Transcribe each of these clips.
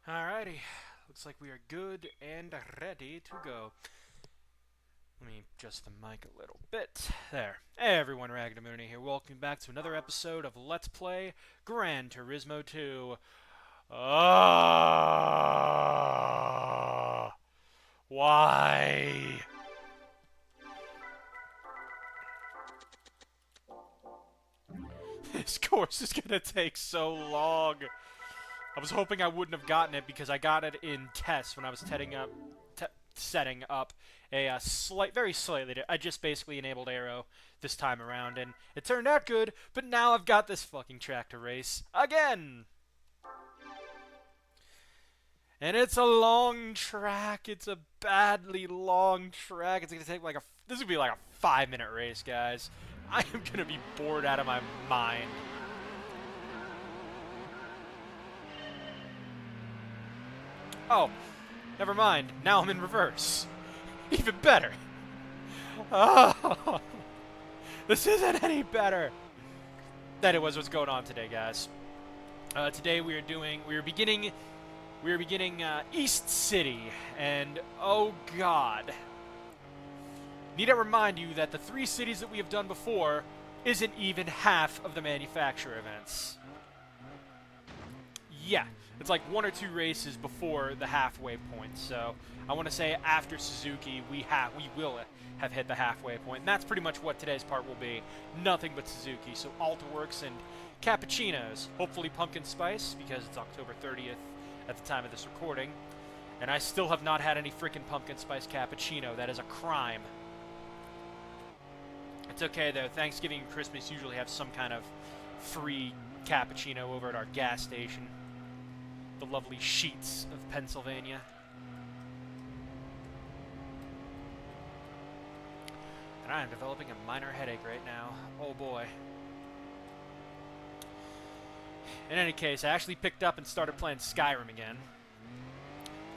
Alrighty, looks like we are good and ready to go. Let me adjust the mic a little bit. There. Hey everyone, Ragnamooney here. Welcome back to another episode of Let's Play Gran Turismo 2. Why? This course is gonna take so long. I was hoping I wouldn't have gotten it because I got it in tests when I was setting up a very slightly. I just basically enabled aero this time around, and it turned out good. But now I've got this fucking track to race again, and it's a long track. It's a badly long track. It's gonna take like this would be like a 5-minute race, guys. I am gonna be bored out of my mind. Oh, never mind. Now I'm in reverse. Even better. Oh, this isn't any better. That it was what's going on today, guys. Today we are beginning East City, and oh god. Need to remind you that the 3 cities that we have done before isn't even half of the manufacturer events. Yeah, it's like 1 or 2 races before the halfway point. So I want to say after Suzuki, we will have hit the halfway point, and that's pretty much what today's part will be. Nothing but Suzuki. So AltaWorks and cappuccinos. Hopefully pumpkin spice because it's October 30th at the time of this recording, and I still have not had any freaking pumpkin spice cappuccino. That is a crime. It's okay though. Thanksgiving and Christmas usually have some kind of free cappuccino over at our gas station. The lovely sheets of Pennsylvania. And I am developing a minor headache right now. Oh boy. In any case, I actually picked up and started playing Skyrim again.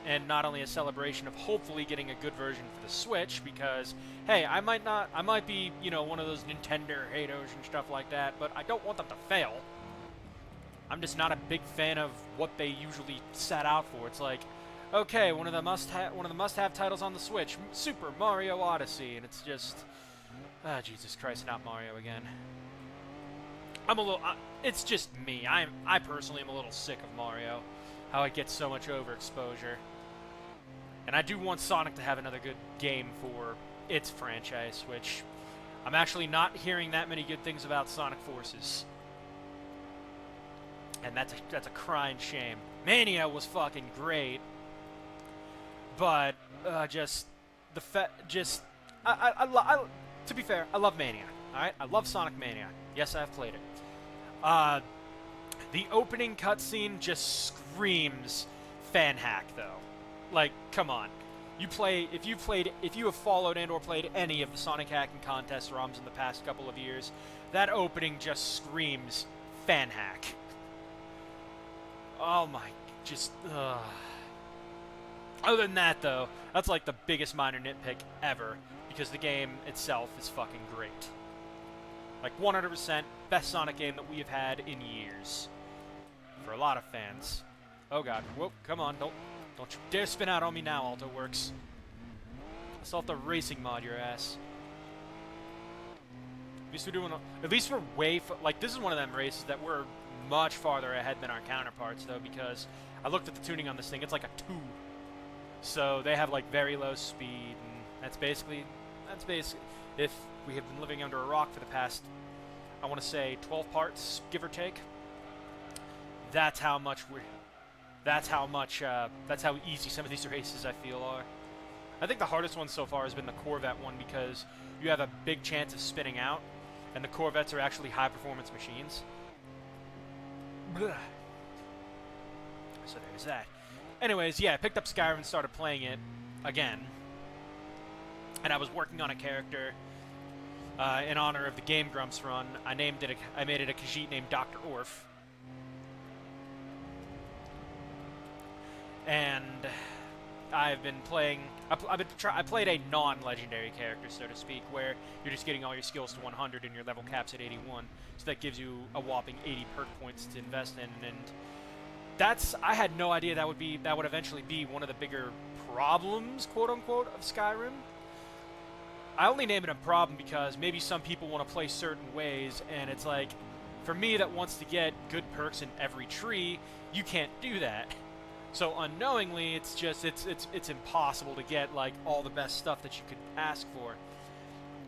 And not only a celebration of hopefully getting a good version for the Switch, because, hey, I might be, you know, one of those Nintendo haters and stuff like that, but I don't want them to fail. I'm just not a big fan of what they usually set out for. It's like, okay, one of the must-have titles on the Switch, Super Mario Odyssey, and it's just, Jesus Christ, not Mario again. It's just me. I personally am a little sick of Mario, how it gets so much overexposure, and I do want Sonic to have another good game for its franchise, which I'm actually not hearing that many good things about Sonic Forces. And that's a crying shame. Mania was fucking great, but to be fair, I love Mania. All right, I love Sonic Mania. Yes, I've played it. The opening cutscene just screams fan hack, though. Like, come on. If you have followed and or played any of the Sonic hacking contest ROMs in the past couple of years, that opening just screams fan hack. Oh my, Other than that, though, that's like the biggest minor nitpick ever, because the game itself is fucking great. Like 100% best Sonic game that we have had in years. For a lot of fans. Oh god, whoa, come on, don't you dare spin out on me now, AltaWorks. I still have to racing mod your ass. At least we're like, this is one of them races that we're much farther ahead than our counterparts, though, because I looked at the tuning on this thing. It's like a 2. So they have like very low speed, and that's basically if we have been living under a rock for the past, I want to say 12 parts, give or take. That's how easy some of these races I feel are. I think the hardest one so far has been the Corvette one, because you have a big chance of spinning out, and the Corvettes are actually high performance machines. Blah. So there's that. Anyways, yeah, I picked up Skyrim and started playing it again. And I was working on a character in honor of the Game Grumps run. I made it a Khajiit named Dr. Orf. And I've been playing. I played a non-legendary character, so to speak, where you're just getting all your skills to 100 and your level cap's at 81. So that gives you a whopping 80 perk points to invest in, and I had no idea that would eventually be one of the bigger problems, quote unquote, of Skyrim. I only name it a problem because maybe some people want to play certain ways, and it's like, for me that wants to get good perks in every tree, you can't do that. So unknowingly, it's impossible to get like all the best stuff that you could ask for.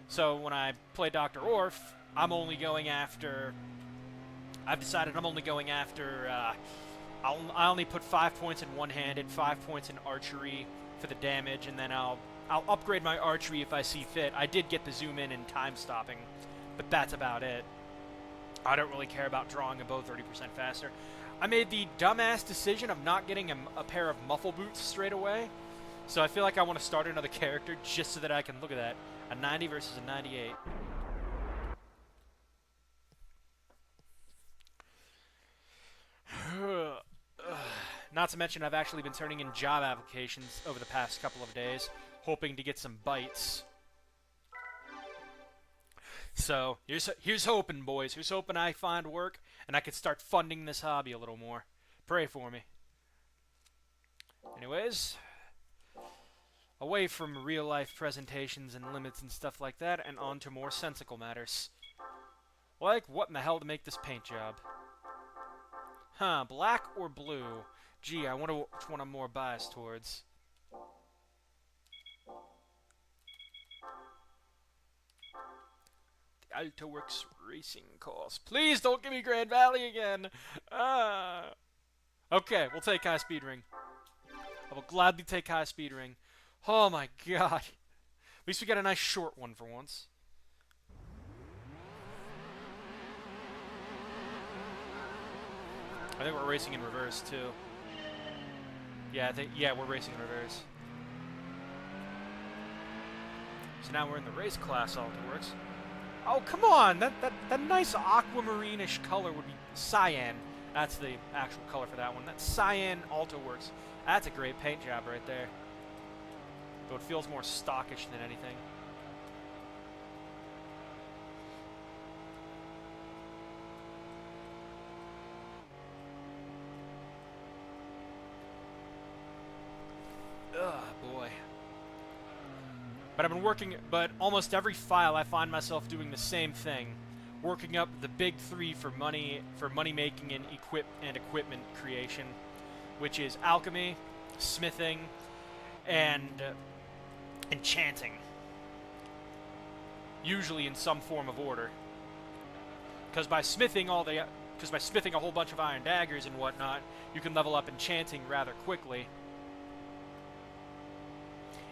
So when I play Dr. Orf, I've decided I'm only going after. I only put 5 points in one-handed, 5 points in archery for the damage, and then I'll upgrade my archery if I see fit. I did get the zoom in and time stopping, but that's about it. I don't really care about drawing a bow 30% faster. I made the dumbass decision of not getting a pair of muffle boots straight away, so I feel like I want to start another character just so that I can look at that. A 90 versus a 98. Not to mention, I've actually been turning in job applications over the past couple of days, hoping to get some bites. So, here's hoping, boys. Here's hoping I find work, and I can start funding this hobby a little more. Pray for me. Anyways, away from real-life presentations and limits and stuff like that, and on to more sensical matters. Like, what in the hell to make this paint job? Huh, black or blue? Gee, I wonder which one I'm more biased towards. The AltaWorks Racing course. Please don't give me Grand Valley again! Okay, we'll take High Speed Ring. I will gladly take High Speed Ring. Oh my god. At least we got a nice short one for once. I think we're racing in reverse, too. Yeah, we're racing in reverse. So now we're in the race class, AltaWorks. Oh, come on! That nice aquamarine-ish color would be cyan. That's the actual color for that one. That's cyan AltaWorks. That's a great paint job right there. Though it feels more stockish than anything. Boy. But I've been working, but almost every file I find myself doing the same thing. Working up the big three for money making and equipment creation, which is alchemy, smithing, and enchanting. Usually in some form of order. Because by smithing a whole bunch of iron daggers and whatnot, you can level up enchanting rather quickly.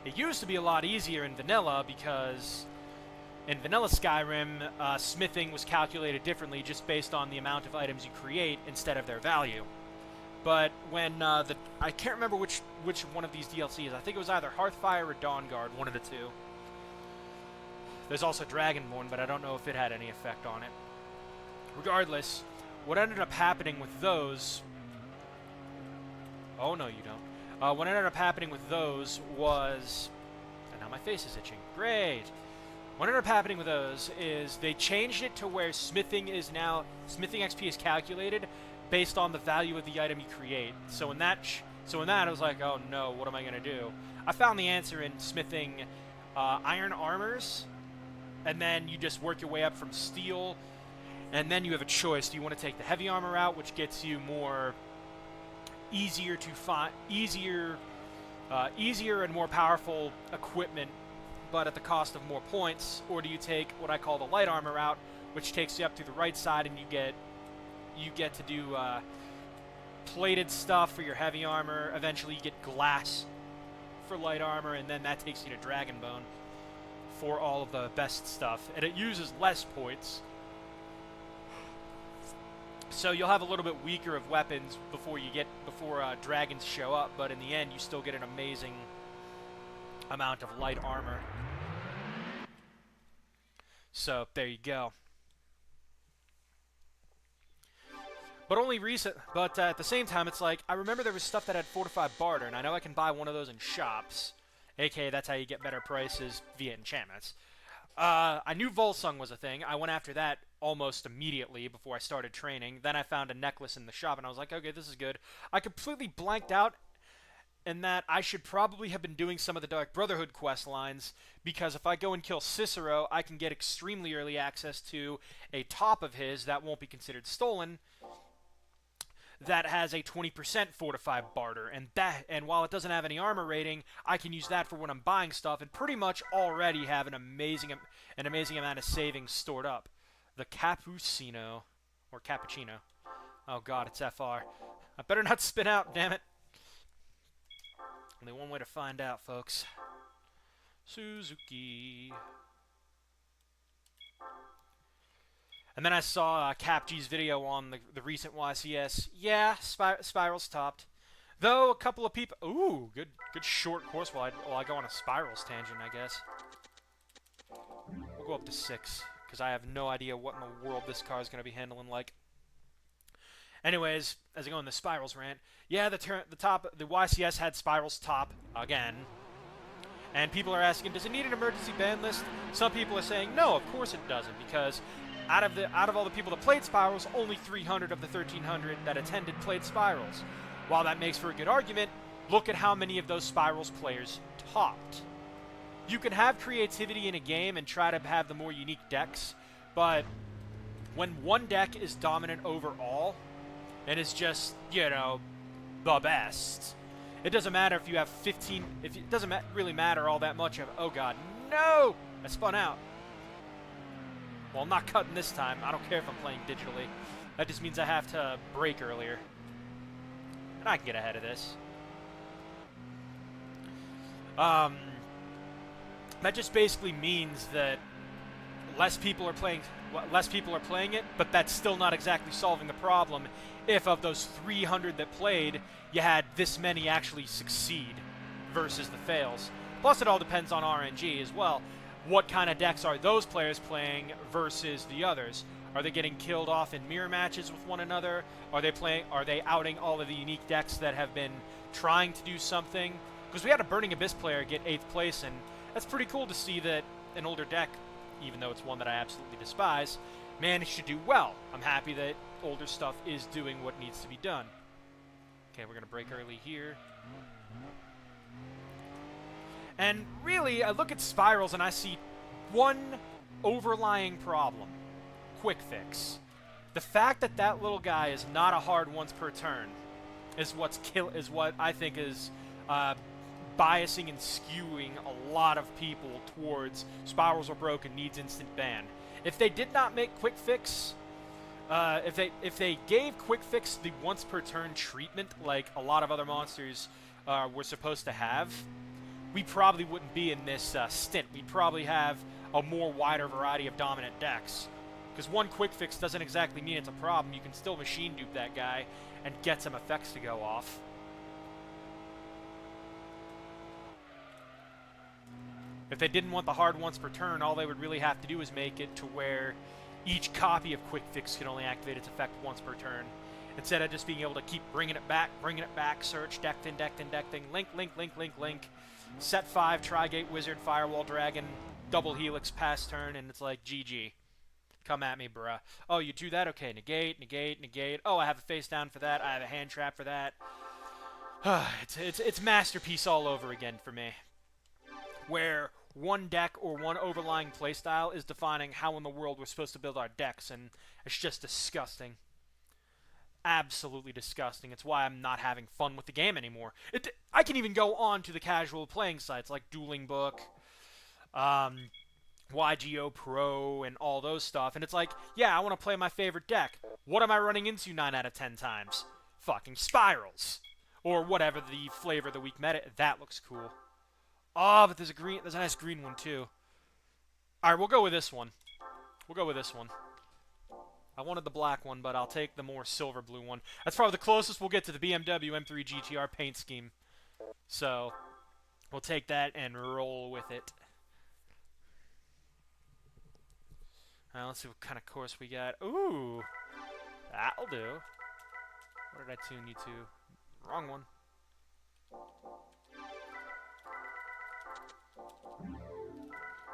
It used to be a lot easier in vanilla because in vanilla Skyrim, smithing was calculated differently just based on the amount of items you create instead of their value. But when I can't remember which one of these DLCs. I think it was either Hearthfire or Dawnguard, one of the two. There's also Dragonborn, but I don't know if it had any effect on it. Regardless, what ended up happening with those... Oh, no, you don't. What ended up happening with those was... And now my face is itching. Great! What ended up happening with those is they changed it to where smithing XP is calculated based on the value of the item you create. So in that I was like, oh no, what am I going to do? I found the answer in smithing iron armors, and then you just work your way up from steel, and then you have a choice. Do you want to take the heavy armor route, which gets you more... easier and more powerful equipment, but at the cost of more points, or do you take what I call the light armor route, which takes you up to the right side, and you get to do plated stuff for your heavy armor. Eventually, you get glass for light armor, and then that takes you to Dragonbone for all of the best stuff, and it uses less points. So you'll have a little bit weaker of weapons before dragons show up, but in the end you still get an amazing amount of light armor. So there you go. But at the same time, it's like I remember there was stuff that had fortified barter, and I know I can buy one of those in shops. AKA, that's how you get better prices via enchantments. I knew Volsung was a thing. I went after that almost immediately before I started training. Then I found a necklace in the shop, and I was like, okay, this is good. I completely blanked out in that I should probably have been doing some of the Dark Brotherhood quest lines, because if I go and kill Cicero, I can get extremely early access to a top of his that won't be considered stolen, that has a 20% fortified barter, and while it doesn't have any armor rating, I can use that for when I'm buying stuff, and pretty much already have an amazing amount of savings stored up. The Cappuccino, or Cappuccino. Oh god, it's FR. I better not spin out, damn it. Only one way to find out, folks. Suzuki. And then I saw Cap G's video on the recent YCS. Yeah, Spirals topped. Though a couple of people... Ooh, good short course while I go on a Spirals tangent, I guess. We'll go up to 6, because I have no idea what in the world this car is going to be handling like. Anyways, as I go on the Spirals rant, yeah, the YCS had Spirals top again. And people are asking, does it need an emergency ban list? Some people are saying, no, of course it doesn't, because out of all the people that played Spirals, only 300 of the 1,300 that attended played Spirals. While that makes for a good argument, look at how many of those Spirals players topped. You can have creativity in a game and try to have the more unique decks, but when one deck is dominant overall, and is just, you know, the best, it doesn't matter if you have 15, it doesn't really matter all that much of, oh god, no! I spun out. Well, I'm not cutting this time. I don't care if I'm playing digitally. That just means I have to brake earlier. And I can get ahead of this. That just basically means that less people are playing it, but that's still not exactly solving the problem if of those 300 that played, you had this many actually succeed versus the fails. Plus, it all depends on RNG as well. What kind of decks are those players playing versus the others? Are they getting killed off in mirror matches with one another? Are they outing all of the unique decks that have been trying to do something? Because we had a Burning Abyss player get 8th place, and that's pretty cool to see that an older deck, even though it's one that I absolutely despise, managed to do well. I'm happy that older stuff is doing what needs to be done. Okay, we're going to break early here. And really, I look at Spirals and I see one overlying problem. Quick fix. The fact that that little guy is not a hard once per turn is what I think is biasing and skewing a lot of people towards Spirals are broken, needs instant ban. If they did not make quick fix, if they gave quick fix the once per turn treatment like a lot of other monsters were supposed to have, we probably wouldn't be in this stint. We'd probably have a more wider variety of dominant decks. Because one quick fix doesn't exactly mean it's a problem. You can still machine dupe that guy and get some effects to go off. If they didn't want the hard once per turn, all they would really have to do is make it to where each copy of quick fix can only activate its effect once per turn. Instead of just being able to keep bringing it back, search, deck thing, link, set 5, Trigate, Wizard, Firewall, Dragon, double Helix, pass turn, and it's like, GG. Come at me, bruh. Oh, you do that? Okay, negate. Oh, I have a face down for that. I have a hand trap for that. It's masterpiece all over again for me. Where one deck or one overlying playstyle is defining how in the world we're supposed to build our decks, and it's just disgusting. Absolutely disgusting. It's why I'm not having fun with the game anymore. I can even go on to the casual playing sites like Dueling Book, YGO Pro, and all those stuff, and it's like, yeah, I want to play my favorite deck. What am I running into 9 out of 10 times? Fucking Spirals. Or whatever the flavor of the week meta. That looks cool. Oh, but there's a nice green one too. Alright, we'll go with this one. I wanted the black one, but I'll take the more silver blue one. That's probably the closest we'll get to the BMW M3 GTR paint scheme. So, we'll take that and roll with it. Let's see what kind of course we got. Ooh! That'll do. What did I tune you to? Wrong one.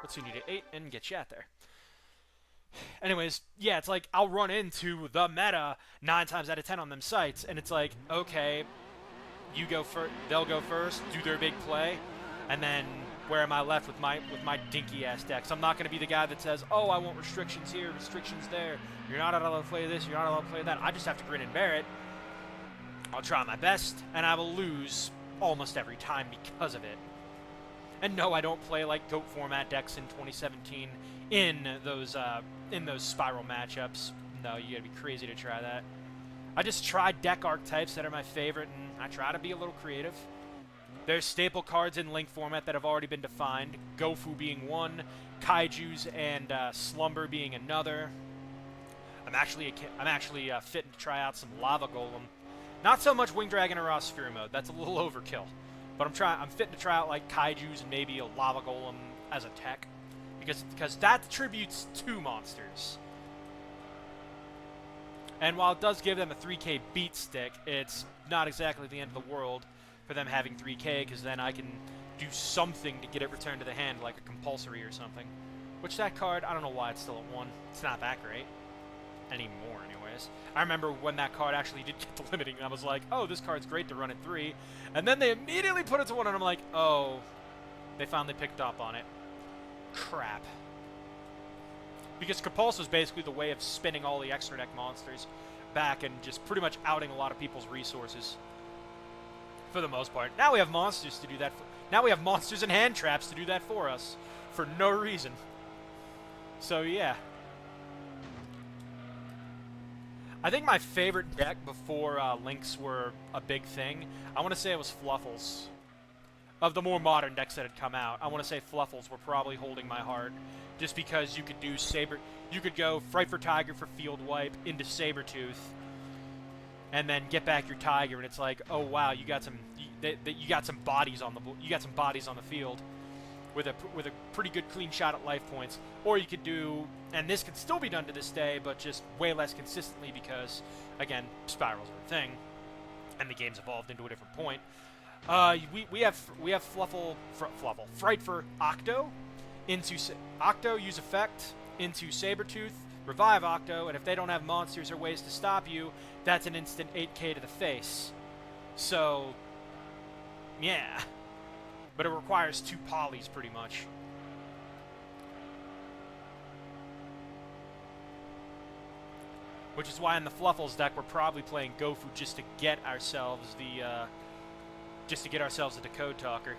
Let's tune you to 8 and get you out there. Anyways, yeah, it's like I'll run into the meta 9 times out of 10 on them sites, and it's like, okay, you go first, they'll go first, do their big play, and then where am I left with my dinky ass decks? I'm not going to be the guy that says, oh, I want restrictions here, restrictions there. You're not allowed to play this, you're not allowed to play that. I just have to grin and bear it. I'll try my best, and I will lose almost every time because of it. And no, I don't play like GOAT format decks in 2017 in those spiral matchups. No, you gotta be crazy to try that. I just try deck archetypes that are my favorite, and I try to be a little creative. There's staple cards in Link format that have already been defined. Gofu being one, Kaiju's and Slumber being another. I'm actually fitting to try out some Lava Golem. Not so much Wing Dragon or Raw Sphere mode. That's a little overkill. But I'm fitting to try out like Kaiju's and maybe a Lava Golem as a tech, because that attributes 2 monsters. And while it does give them a 3k beat stick, it's not exactly the end of the world for them having 3k, because then I can do something to get it returned to the hand, like a compulsory or something. Which that card, I don't know why it's still at 1. It's not that great. Anymore, anyways. I remember when that card actually did get the limiting, and I was like, oh, this card's great to run at 3. And then they immediately put it to 1, and I'm like, oh, they finally picked up on it. Crap. Because Compulse was basically the way of spinning all the extra deck monsters back and just pretty much outing a lot of people's resources. For the most part. Now we have monsters to do that. Now we have monsters and hand traps to do that for us. For no reason. So, yeah. I think my favorite deck before Links were a big thing, I want to say it was Fluffles. Of the more modern decks that had come out, I want to say Fluffles were probably holding my heart. Just because you could do you could go Frightful Tiger for Field Wipe into Sabertooth, and then get back your Tiger, and it's like, oh wow, you got some bodies on the field. With a pretty good clean shot at life points. Or you could do, and this can still be done to this day, but just way less consistently because, again, spirals are a thing, and the game's evolved into a different point. We have Fright for Octo, into Octo, use effect, into Sabertooth, revive Octo, and if they don't have monsters or ways to stop you, that's an instant 8k to the face. So, yeah. But it requires 2 polys, pretty much. Which is why in the Fluffles deck we're probably playing Gofu just to get ourselves the Decode Talker.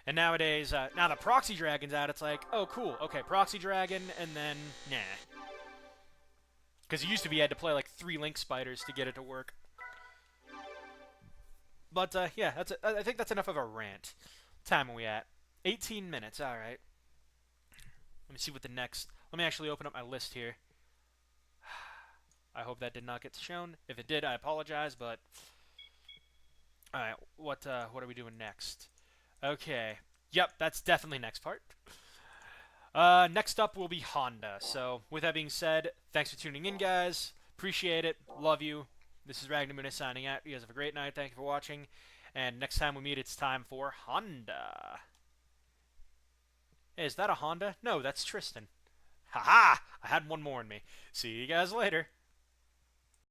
And nowadays, now the Proxy Dragon's out, it's like, oh cool, okay, Proxy Dragon, and then, nah. Because it used to be you had to play like 3 Link Spiders to get it to work. But, yeah, I think that's enough of a rant. What time are we at? 18 minutes, alright. Let me see what the next... Let me actually open up my list here. I hope that did not get shown. If it did, I apologize, but... Alright, what are we doing next? Okay. Yep, that's definitely next part. Next up will be Honda. So, with that being said, thanks for tuning in, guys. Appreciate it. Love you. This is Ragnamuna signing out. You guys have a great night. Thank you for watching. And next time we meet, it's time for Honda. Hey, is that a Honda? No, that's Tristan. Haha! I had one more in me. See you guys later.